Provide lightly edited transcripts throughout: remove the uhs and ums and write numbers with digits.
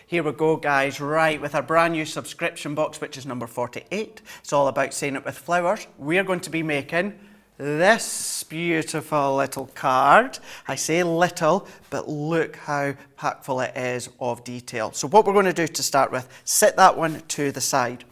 Here we go, guys, right, with our brand new subscription box, which is number 48. It's all about saying it with flowers. We're going to be making this beautiful little card. I say little, but look how packful it is of detail. So what we're going to do to start with, set that one to the side.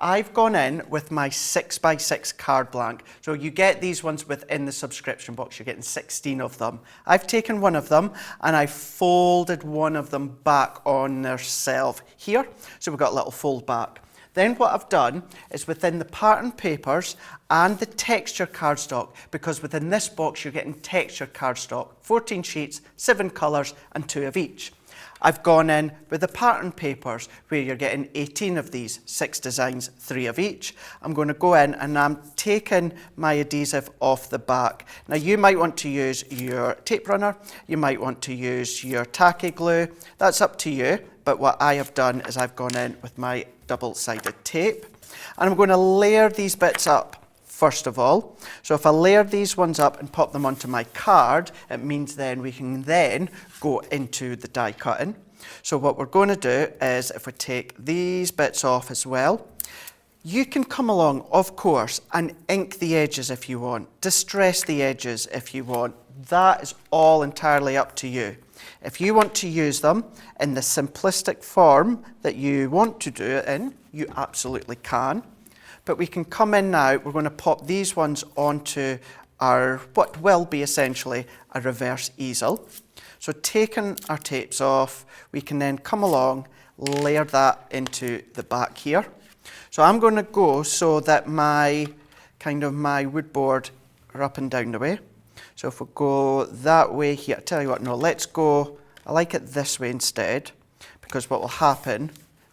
I've gone in with my 6x6 card blank. So you get these ones within the subscription box. You're getting 16 of them. I've taken one of them and I folded one of them back on their shelf here. So we've got a little fold back. Then what I've done is within the pattern papers and the texture cardstock, because within this box you're getting texture cardstock, 14 sheets, 7 colours and 2 of each. I've gone in with the pattern papers where you're getting 18 of these, 6 designs, 3 of each. I'm going to go in and I'm taking my adhesive off the back. Now you might want to use your tape runner, you might want to use your tacky glue, that's up to you. But what I have done is I've gone in with my double-sided tape and I'm going to layer these bits up. First of all, so if I layer these ones up and pop them onto my card, it means then we can then go into the die cutting. So what we're going to do is if we take these bits off as well, you can come along, of course, and ink the edges if you want, distress the edges if you want. That is all entirely up to you. If you want to use them in the simplistic form that you want to do it in, you absolutely can. But we can come in now, we're going to pop these ones onto our, what will be essentially a reverse easel. So taking our tapes off, we can then come along, layer that into the back here. So I'm going to go so that my wood board are up and down the way. So if we go that way here, I tell you what, no, let's go, I like it this way instead, because what will happen,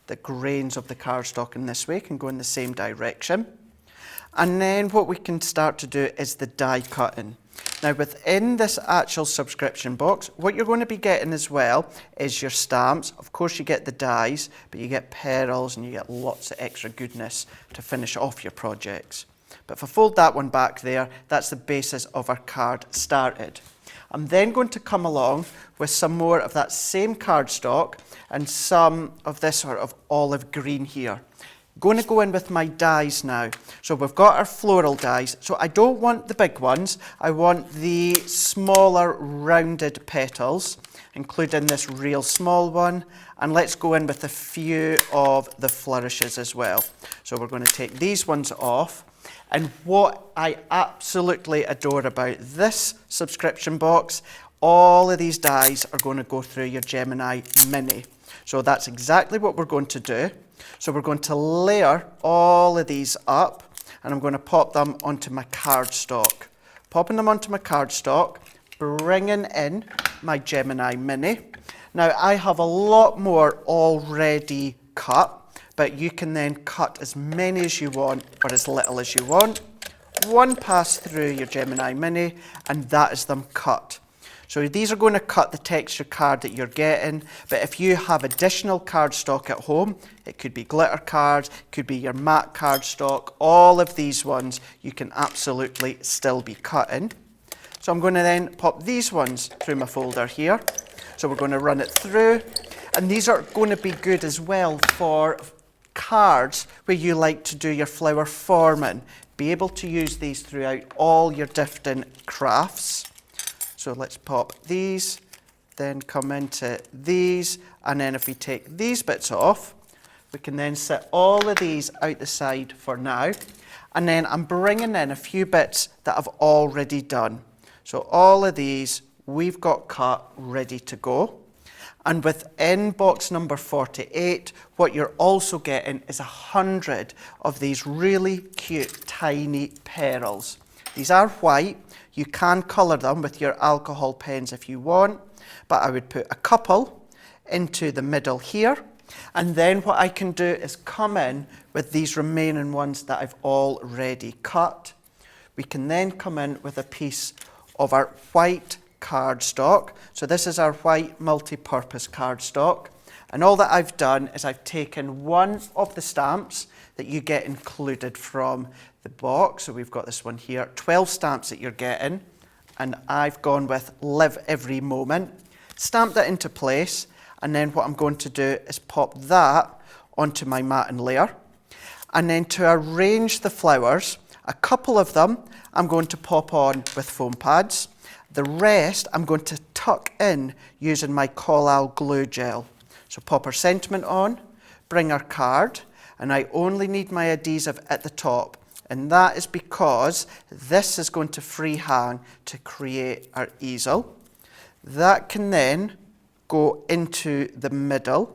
the grains of the cardstock in this way can go in the same direction. And then what we can start to do is the die cutting. Now within this actual subscription box, what you're going to be getting as well is your stamps. Of course you get the dies, but you get pearls and you get lots of extra goodness to finish off your projects. But if I fold that one back there, that's the basis of our card started. I'm then going to come along with some more of that same cardstock and some of this sort of olive green here. Going to go in with my dies now. So we've got our floral dies. So I don't want the big ones. I want the smaller rounded petals, including this real small one. And let's go in with a few of the flourishes as well. So we're going to take these ones off. And what I absolutely adore about this subscription box, all of these dies are going to go through your Gemini Mini. So that's exactly what we're going to do. So we're going to layer all of these up and I'm going to pop them onto my cardstock. Popping them onto my cardstock, bringing in my Gemini Mini. Now I have a lot more already cut, but you can then cut as many as you want or as little as you want. One pass through your Gemini Mini and that is them cut. So these are going to cut the texture card that you're getting, but if you have additional cardstock at home, it could be glitter cards, it could be your matte cardstock, all of these ones you can absolutely still be cutting. So I'm going to then pop these ones through my folder here. So we're going to run it through, and these are going to be good as well for cards where you like to do your flower forming. Be able to use these throughout all your different crafts. So let's pop these, then come into these, and then if we take these bits off, we can then set all of these out the side for now. And then I'm bringing in a few bits that I've already done. So all of these we've got cut, ready to go. And within box number 48, what you're also getting is 100 of these really cute, tiny pearls. These are white. You can colour them with your alcohol pens if you want, but I would put a couple into the middle here. And then what I can do is come in with these remaining ones that I've already cut. We can then come in with a piece of our white cardstock. So this is our white multi-purpose cardstock. And all that I've done is I've taken one of the stamps that you get included from the box. So we've got this one here, 12 stamps that you're getting. And I've gone with Live Every Moment. Stamped that into place. And then what I'm going to do is pop that onto my matting layer. And then to arrange the flowers, a couple of them I'm going to pop on with foam pads. The rest I'm going to tuck in using my Collall glue gel. So pop our sentiment on, bring our card, and I only need my adhesive at the top. And that is because this is going to free hang to create our easel. That can then go into the middle.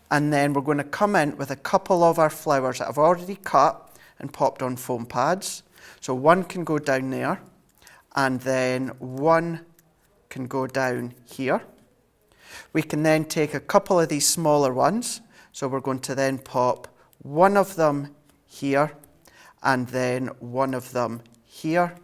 And then we're going to come in with a couple of our flowers that I've already cut and popped on foam pads. So one can go down there, and then one can go down here. We can then take a couple of these smaller ones. So we're going to then pop one of them here, and then one of them here.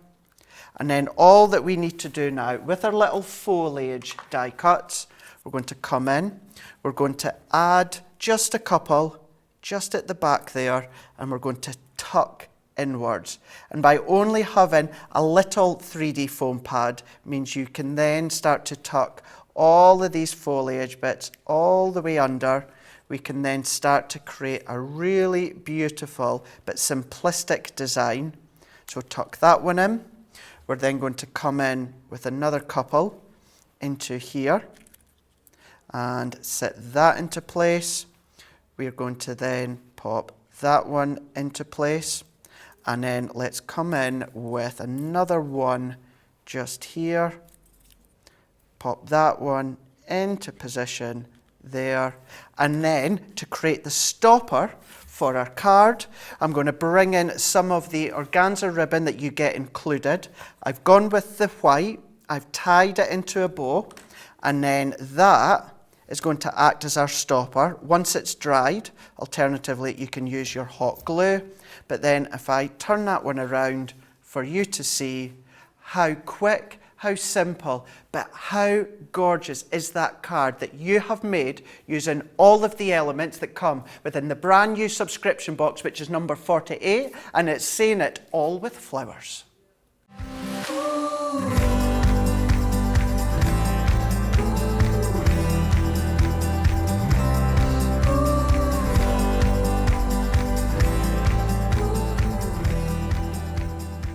And then all that we need to do now with our little foliage die cuts, we're going to come in, we're going to add just a couple, just at the back there, and we're going to tuck inwards. And by only having a little 3D foam pad means you can then start to tuck all of these foliage bits all the way under. We can then start to create a really beautiful but simplistic design. So tuck that one in. We're then going to come in with another couple into here and set that into place. We're going to then pop that one into place, and then let's come in with another one just here. Pop that one into position there, and then to create the stopper for our card, I'm going to bring in some of the organza ribbon that you get included. I've gone with the white, I've tied it into a bow, and then that is going to act as our stopper once it's dried. Alternatively, you can use your hot glue. But then if I turn that one around for you to see how quick, how simple, but how gorgeous is that card that you have made using all of the elements that come within the brand new subscription box, which is number 48, and it's saying it all with flowers.